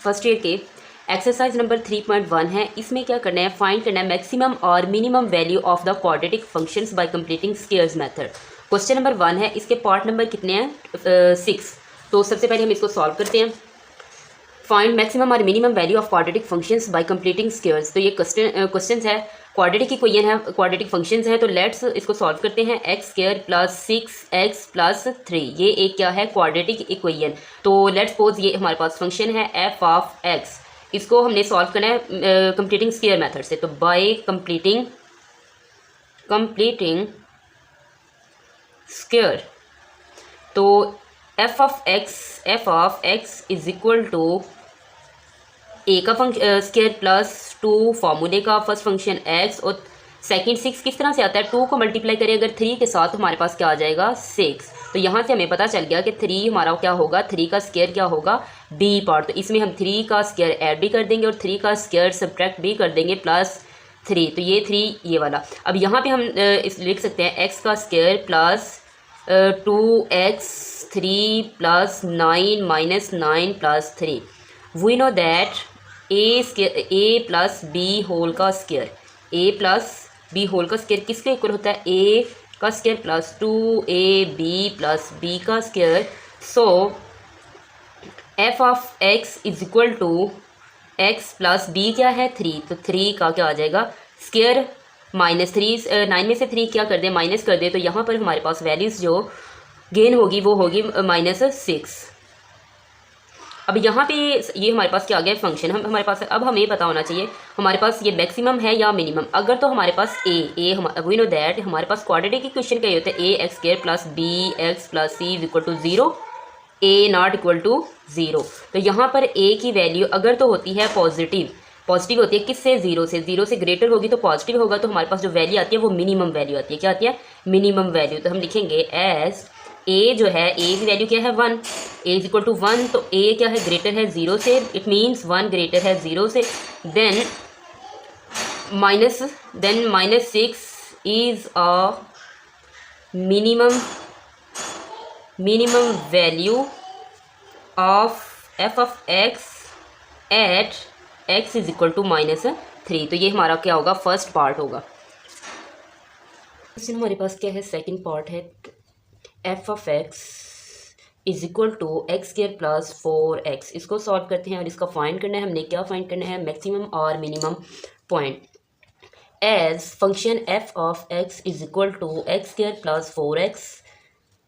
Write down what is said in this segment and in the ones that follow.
First year के exercise number 3.1 है। इसमें क्या करना है, फाइंड करना है मैक्सिमम और minimum value of the quadratic functions bye completing squares method. Question number 1 है, इसके पार्ट नंबर कितने हैं, 6। तो सबसे पहले हम इसको सॉल्व करते हैं। फाइंड मैक्सिमम और minimum value of quadratic functions bye completing squares. तो ये क्वेश्चन है, क्वाड्रेटिक इक्वेशन है, क्वाड्रेटिक फंक्शंस है। तो लेट्स इसको सॉल्व करते हैं। X square plus 6x plus 3, ये एक क्या है, क्वाड्रेटिक इक्वेशन। तो लेट्स सपोज ये हमारे पास फंक्शन है एफ ऑफ एक्स, इसको हमने सॉल्व करना है कंप्लीटिंग स्क्वायर मेथड से। तो बाय कंप्लीटिंग स्क्वायर, तो F of x is equal to A का स्क्वायर प्लस 2 फार्मूले का फर्स्ट फंक्शन एक्स, और सेकंड 6 किस तरह से आता है, 2 को मल्टीप्लाई करें अगर 3 के साथ, हमारे पास क्या आ जाएगा, 6। तो यहाँ से हमें पता चल गया कि 3 हमारा क्या होगा, 3 का स्क्वायर क्या होगा, बी पार्ट। तो इसमें हम 3 का स्क्वायर ऐड भी कर देंगे और 3 का स्क्वायर सब्ट्रैक्ट भी कर देंगे प्लस 3। तो ये 3 ये वाला। अब यहाँ पे हम इस लिख सकते हैं एक्स का square plus 2x 3 plus 9 minus 9 plus 3। We know that A plus B whole का स्क्वायर, ए प्लस बी होल का स्क्वायर किसके इक्वल होता है, ए का square plus 2ab plus B का square. So F of x is equal to X plus B क्या है, 3। तो 3 का क्या आ जाएगा, स्क्वायर माइनस 3, 9 में से 3 क्या कर दे, माइनस कर दे। तो यहाँ पर हमारे पास वैल्यूज़ जो गेन होगी वो होगी -6। अब यहाँ पे ये हमारे पास क्या आ गया, फंक्शन हमारे पास। अब हमें पता होना चाहिए हमारे पास ये मैक्सिमम है या मिनिमम। अगर तो हमारे पास वी नो दैट हमारे पास क्वाड्रेटिक इक्वेशन क्या होता है, A X square plus B X plus C is equal to 0, A not equal to 0। तो यहाँ पर ए की वैल्यू अगर तो होती है पॉजिटिव होती है, किससे, 0 से। 0 से ग्रेटर होगी तो पॉजिटिव होगा। तो हमारे पास जो वैल्यू आती है वो मिनिमम वैल्यू आती है। क्या आती है, मिनिमम वैल्यू। तो हम लिखेंगे एज ए जो है, ए की वैल्यू क्या है, 1, ए इज इक्वल टू 1। तो ए क्या है, ग्रेटर है 0 से, इट मीन्स 1 ग्रेटर है 0 से। Then -6 is a minimum value of f of x at x is equal to -3। तो ये हमारा क्या होगा, फर्स्ट पार्ट होगा। इसमें हमारे पास क्या है, सेकंड पार्ट है, f of x is equal to x square plus 4x। इसको सॉल्व करते हैं और इसका फाइंड करना है। हमने क्या फाइंड करना है, मैक्सिमम और minimum point. As function f of x is equal to x square plus 4x।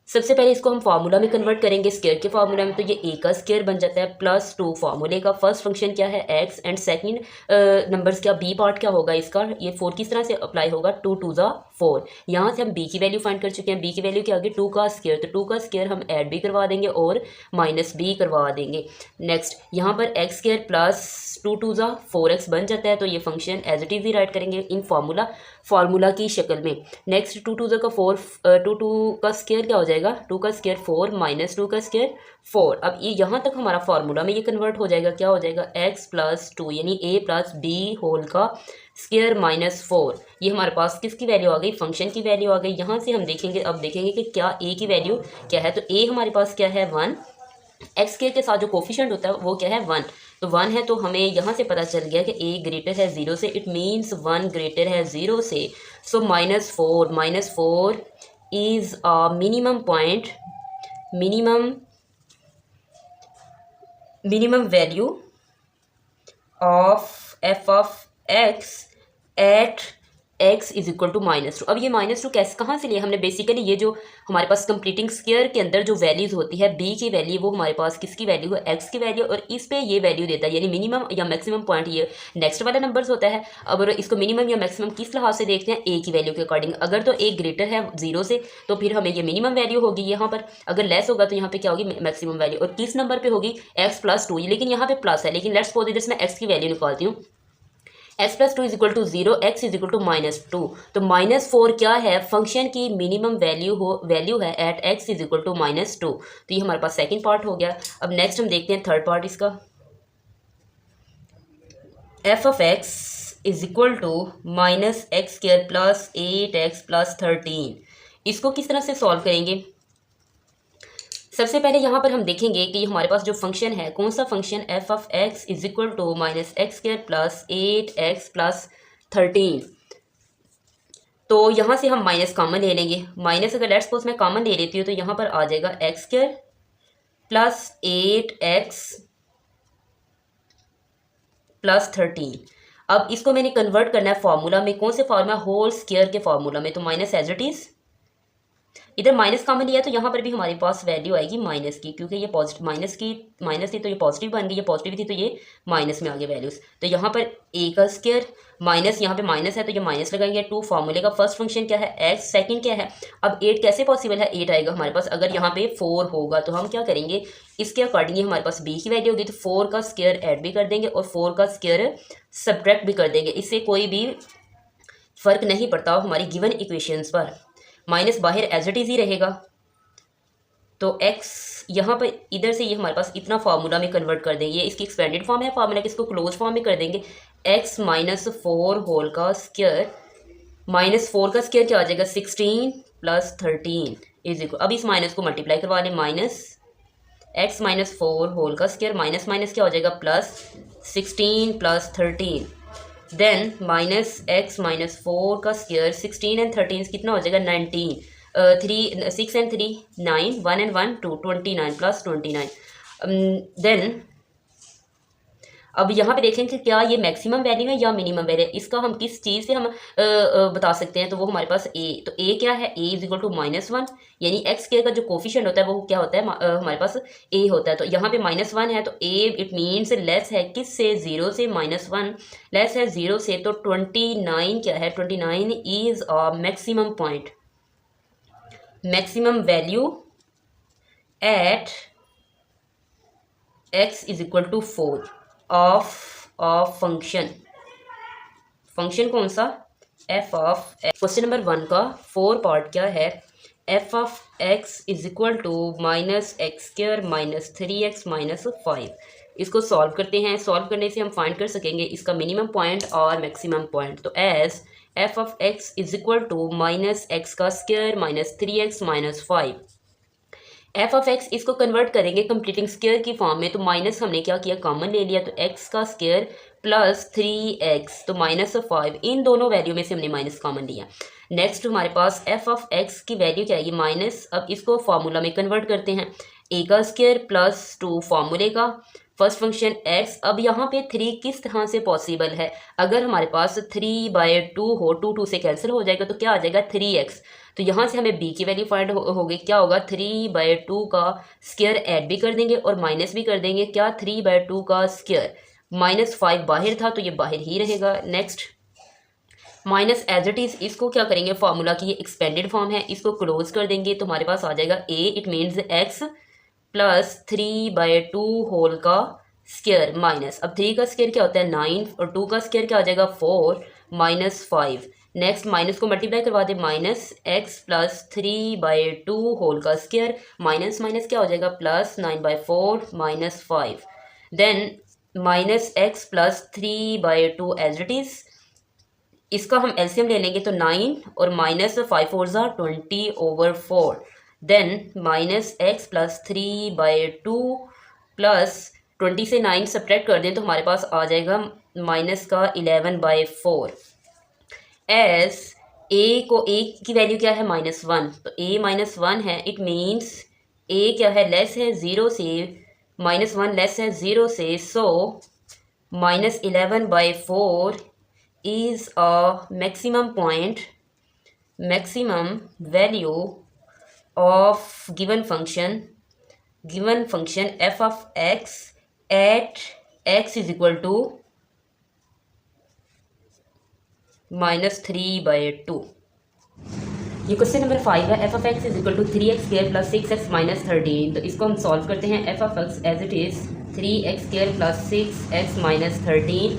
सबसे पहले इसको हम फार्मूला में कन्वर्ट करेंगे, स्क्वायर के फार्मूला में। तो ये ए का स्क्वायर बन जाता है प्लस 2 फार्मूले का फर्स्ट फंक्शन क्या है, एक्स, एंड सेकंड नंबर्स क्या, बी पार्ट क्या होगा इसका, ये 4 किस तरह से अप्लाई होगा, 2 2 ज़ा 4। यहाँ से हम बी की वैल्यू फाइंड कर चुके हैं। बी की वैल्यू के आगे 2 का स्क्वायर, तो 2 का स्क्वायर हम ऐड भी करवा देंगे और माइनस भी करवा देंगे। नेक्स्ट यहाँ पर एक्स स्क्वायर प्लस 2 2 ज़ा 4x बन जाता है। तो ये फंक्शन एज इट इज़ ही राइट करेंगे इन फार्मूला की शक्ल में। नेक्स्ट 2 2 का 4, 2 का स्क्वायर क्या हो जाएगा, 2 का स्क्वायर 4 माइनस 2 का स्क्वायर 4। अब ये यहाँ तक हमारा फार्मूला में ये कन्वर्ट हो जाएगा, क्या हो जाएगा, x प्लस 2 यानी a प्लस बी होल का स्क्वायर माइनस 4। ये हमारे पास किसकी वैल्यू आ गई, फंक्शन की वैल्यू आ गई। यहाँ से हम देखेंगे, अब देखेंगे कि क्या a की वैल्यू क्या है। तो a हमारे पास क्या है, 1। एक्स के साथ जो कोफिशिएंट होता है वो क्या है, 1। तो 1 है, तो हमें यहाँ से पता चल गया कि a ग्रेटर है 0 से, इट मीन्स 1 ग्रेटर है 0 से। So -4 is a minimum point, minimum value of f of x at x is equal to -2। अब ये -2 कैसे, कहाँ से लिए हमने, बेसिकली ये जो हमारे पास कंप्लीटिंग स्क्वायर के अंदर जो वैल्यूज होती है, बी की वैल्यू वो हमारे पास किसकी वैल्यू है, एक्स की वैल्यू, और इस पे ये वैल्यू देता है, यानी मिनिमम या मैक्सिमम पॉइंट ये नेक्स्ट वाला नंबर्स होता है। अब इसको मिनिमम या मैक्सिमम किस लिहाज से देखते हैं, ए की वैल्यू के अकॉर्डिंग। अगर तो ए ग्रेटर है 0 से तो फिर हमें ये मिनिमम वैल्यू होगी यहाँ पर, अगर लेस होगा तो यहाँ पे क्या होगी, मैक्सिमम वैल्यू। और किस नंबर पे होगी, एक्स प्लस 2, लेकिन यहाँ पे प्लस है, लेकिन लेट्स सपोज इधर से मैं एक्स की वैल्यू निकालती हूँ, x plus 2 is equal to 0, x is equal to -2। तो -4 क्या है, फंक्शन की मिनिमम वैल्यू है at x is equal to -2। तो ये हमारे पास सेकंड पार्ट हो गया। अब नेक्स्ट हम देखते हैं थर्ड पार्ट इसका, f of x is equal to -x square plus 8x plus 13। इसको किस तरह से सॉल्व करेंगे, सबसे पहले यहाँ पर हम देखेंगे कि हमारे पास जो फंक्शन है, कौन सा function, f of x is equal to minus x square plus 8x plus 13। तो यहाँ से हम माइनस कॉमन ले लेंगे। माइनस अगर लेट्स सपोज मैं कॉमन ले लेती हूँ तो यहाँ पर आ जाएगा x square plus 8x plus 13। अब इसको मैंने कन्वर्ट करना है फार्मूला में। कौन से फार्मूला, होल स्क्वायर के फार्मूला में। तो माइनस एज इट इज़, इधर माइनस कॉमन लिया तो यहाँ पर भी हमारे पास वैल्यू आएगी माइनस की, क्योंकि ये पॉजिटिव माइनस थी तो ये पॉजिटिव बन गई, ये पॉजिटिव थी तो ये माइनस में आ गया वैल्यूज़। तो यहाँ पर ए का स्क्वायर माइनस, यहाँ पे माइनस है तो ये माइनस लगाएंगे। 2 फार्मूले का फर्स्ट फंक्शन क्या है, एक्स, सेकंड क्या है। अब 8 कैसे पॉसिबल है, 8 आएगा हमारे पास। अगर यहाँ पे 4 होगा तो हम क्या करेंगे, इसके अकॉर्डिंग हमारे पास बी की वैल्यू होगी तो 4 का स्क्वायर ऐड भी कर देंगे और 4 का स्क्वायर सब्ट्रैक्ट भी कर देंगे। इससे कोई भी फ़र्क नहीं पड़ता हमारी गिवन इक्वेशंस पर। माइनस बाहर एज इट इज़ ही रहेगा। तो x यहाँ पर इधर से ये हमारे पास इतना फार्मूला में कन्वर्ट कर देंगे। ये इसकी एक्सपेंडेड फॉर्म है फार्मूला की, इसको क्लोज फॉर्म में कर देंगे। x माइनस 4 होल का स्क्वायर, माइनस 4 का स्क्वायर क्या आ जाएगा, 16 प्लस 13 इज इक्वल, अब इस माइनस को मल्टीप्लाई करवा लें, माइनस x माइनस 4 होल का स्क्वायर, माइनस माइनस क्या हो जाएगा plus 16 plus 13। Then minus x minus 4 का स्क्वायर, 16 एंड 13 कितना हो जाएगा 19, 6 एंड 3 9, 1 एंड 1 2, 29 प्लस 29। देन अब यहाँ पे देखें कि क्या ये मैक्सिमम वैल्यू है या मिनिमम वैल्यू है। इसका हम किस चीज़ से हम बता सकते हैं, तो वो हमारे पास ए, तो ए क्या है, ए इज इक्वल टू -1, यानी एक्स के का जो कोफिशिएंट होता है वो क्या होता है, हमारे पास ए होता है। तो यहाँ पे -1 है तो ए इट मीन्स लेस है किस से, 0 से, -1 लेस है 0 से, तो 29 क्या है, 29 is a maximum point, maximum value at x is equal to 4 of function कौन सा, f of x। Question number 1 का 4 पार्ट क्या है, f of x is equal to minus x square minus 3x minus 5। इसको solve करते हैं। Solve करने से हम फाइंड कर सकेंगे इसका मिनिमम पॉइंट और मैक्सिमम पॉइंट। तो as f of x is equal to minus X का square minus 3x minus 5। F of X इसको कन्वर्ट करेंगे कंप्लीटिंग स्क्वायर की फॉर्म में। तो माइनस हमने क्या किया, कॉमन ले लिया, तो एक्स का स्क्वायर प्लस 3x तो माइनस 5, इन दोनों वैल्यू में से हमने माइनस कॉमन लिया। नेक्स्ट हमारे पास एफ ऑफ एक्स की वैल्यू क्या आएगी, माइनस। अब इसको फार्मूला में कन्वर्ट करते हैं, ए का स्क्वायर प्लस 2 फार्मूले का फर्स्ट फंक्शन x। अब यहाँ पे 3 किस तरह से पॉसिबल है, अगर हमारे पास 3/2 हो, 2 से कैंसिल हो जाएगा तो क्या आ जाएगा 3x। तो यहाँ से हमें b की वैल्यू फाइंड होगी, क्या होगा 3/2 का स्क्वायर ऐड भी कर देंगे और माइनस भी कर देंगे, क्या 3/2 का स्क्वायर, -5 बाहर था तो ये बाहर ही रहेगा। Next minus as it is, इसको क्या करेंगे, फार्मूला की ये एक्सपेंडेड फॉर्म है, इसको क्लोज कर देंगे तो हमारे पास आ जाएगा a, it means x plus 3/2 whole का स्क्वायर माइनस, अब 3 का स्क्वायर क्या होता है 9 और 2 का स्क्वायर क्या आ जाएगा 4 माइनस 5। नेक्स्ट माइनस को मल्टीप्लाई करवा दे, माइनस x प्लस 3/2 होल का स्क्वायर माइनस माइनस क्या हो जाएगा plus 9/4 minus 5। Then minus x plus 3/2 as it is, इसका हम एलसीएम ले लेंगे तो 9 और minus 5 4 20/4। Then minus x plus 3/2 plus 20 से 9 सब्ट्रैक्ट कर दें तो हमारे पास आ जाएगा माइनस का 11/4। एज ए की वैल्यू क्या है -1, तो a -1 है, इट मीन्स a क्या है, लेस है 0 से, -1 लेस है 0 से, सो -11/4 is a maximum point, maximum value of given function f of x at x is equal to -3/2। ये क्वेश्चन नंबर 5 है, f of x is equal to 3x square plus 6x minus 13। तो इसको हम solve करते हैं, f of x as it is 3x square plus 6x minus 13।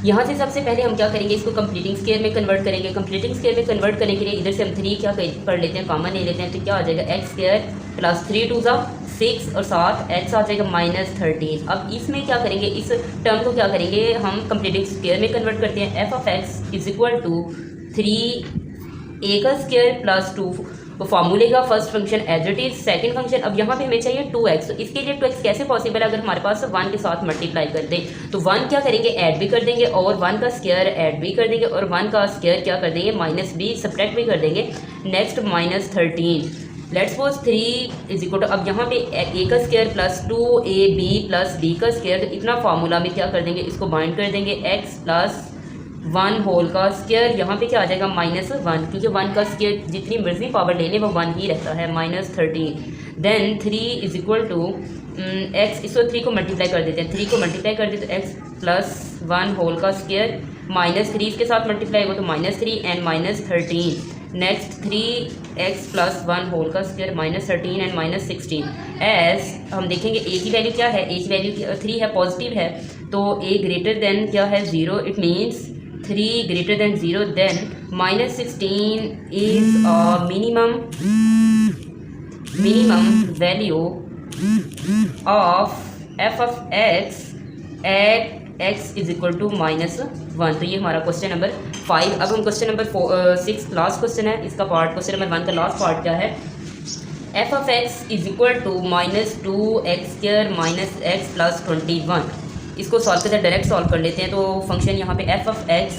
यहाँ से सबसे पहले हम क्या करेंगे, इसको कंप्लीटिंग स्क्वायर में कन्वर्ट करेंगे। कंप्लीटिंग स्क्वायर में कन्वर्ट करने के लिए इधर से हम 3 क्या कर लेते हैं, कॉमन ले लेते हैं, तो क्या आ जाएगा एक्स स्क्वायर प्लस 3 2 6 और साथ एक्स आ जाएगा -13। अब इसमें क्या करेंगे, इस टर्म को क्या करेंगे, हम कंप्लीटिंग स्क्वायर में कन्वर्ट करते हैं। F of x is equal to 3 a का स्क्वायर प्लस 2 वो फार्मूले का first function as it is, second function अब यहाँ पे हमें चाहिए 2x, तो इसके लिए 2x कैसे पॉसिबल है अगर हमारे पास 1 के साथ मल्टीप्लाई कर दें, तो 1 क्या करेंगे ऐड भी कर देंगे और 1 का स्क्वायर ऐड भी कर देंगे और 1 का स्क्वायर क्या कर देंगे माइनस b सब्ट्रैक्ट भी कर देंगे। Next -13 let's suppose 3 is equal to, अब यहाँ पे a का square plus 2ab plus b का स्क्वायर, तो इतना फार्मूला में क्या कर देंगे इसको बाइंड कर देंगे x प्लस 1 होल का स्क्वायर, यहाँ पे क्या आ जाएगा -1 क्योंकि 1 का स्क्वायर जितनी मर्जी पावर ले लें वो 1 ही रहता है -13। Then 3 is equal to x, इसको 3 को मल्टीप्लाई कर देते हैं, 3 को मल्टीप्लाई कर देते तो x प्लस 1 होल का स्क्वायर -3 इसके साथ मल्टीप्लाई हो तो -3 and -13। Next 3x plus 1 whole का स्क्वायर -13 एंड -16। एज हम देखेंगे a की वैल्यू क्या है, a की वैल्यू 3 है, पॉजिटिव है, तो a ग्रेटर देन क्या है 0, it means 3 greater than 0, then -16 is a minimum value of f of x at x is equal to -1। तो ये हमारा क्वेश्चन नंबर 5। अब हम क्वेश्चन नंबर 6 लास्ट क्वेश्चन है इसका पार्ट, क्वेश्चन नंबर 1 का लास्ट पार्ट क्या है, f of x is equal to -2x² minus x plus 21। इसको सॉल्व करते हैं, डायरेक्ट सॉल्व कर लेते हैं। तो फंक्शन यहाँ पे f of x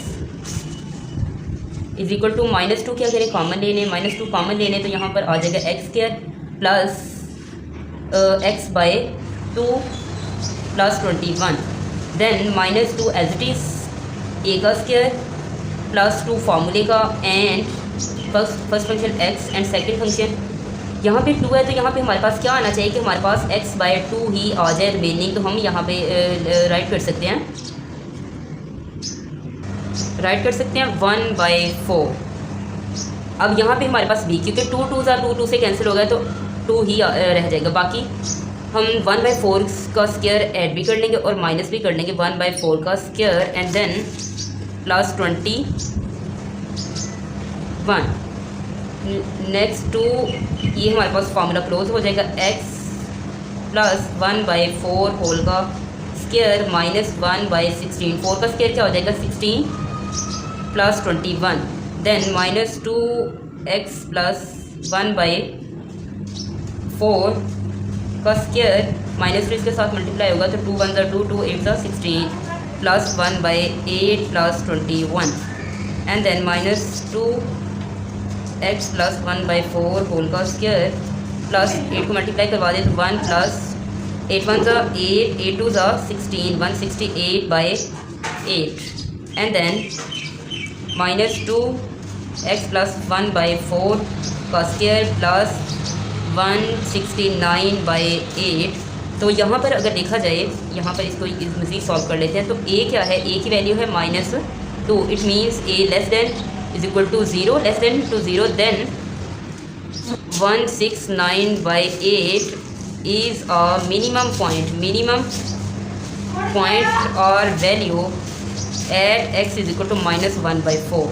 is equal to -2 क्या करें कॉमन ले लें, -2 कॉमन ले लें तो यहाँ पर आ जाएगा x² plus x by 2 plus 21। Then -2 as it is a का स्क्वायर प्लस 2 फार्मूले का and first function x and second function यहाँ पे 2 है तो यहाँ पे हमारे पास क्या आना चाहिए कि हमारे पास x बाय 2 ही आ जाए रिमेनिंग, तो हम यहाँ पे राइट कर सकते हैं 1/4। अब यहाँ पे हमारे पास b, क्योंकि 2 से कैंसिल हो गया तो 2 ही रह जाएगा, बाकी हम 1/4 का स्क्वायर ऐड भी कर लेंगे और माइनस भी कर लेंगे 1/4 का square and then plus 21। Next 2 ये हमारे पास फार्मूला क्लोज हो जाएगा, x प्लस 1/4 होल का स्क्वायर माइनस 1/16, 4 का स्क्वायर क्या हो जाएगा 16 प्लस 21। देन -2x प्लस 1/4 का स्क्वायर -2 इसके साथ मल्टीप्लाई होगा तो 2 1 2 2 8 16 plus 1/8 plus 21 and then -2x plus 1/4 whole का स्क्वायर प्लस 8 को मल्टीप्लाई करवा दें तो 1 plus 8 1 8 8 2 16 168/8 and then -2x plus 1/4 का स्क्वायर प्लस 169/8। तो यहाँ पर अगर देखा जाए, यहाँ पर इसको मज़ीद सॉल्व कर लेते हैं तो a क्या है, a की वैल्यू है -2, it means a less than is equal to 0, less than to 0, then 169/8 is a minimum point और value at x is equal to -1/4।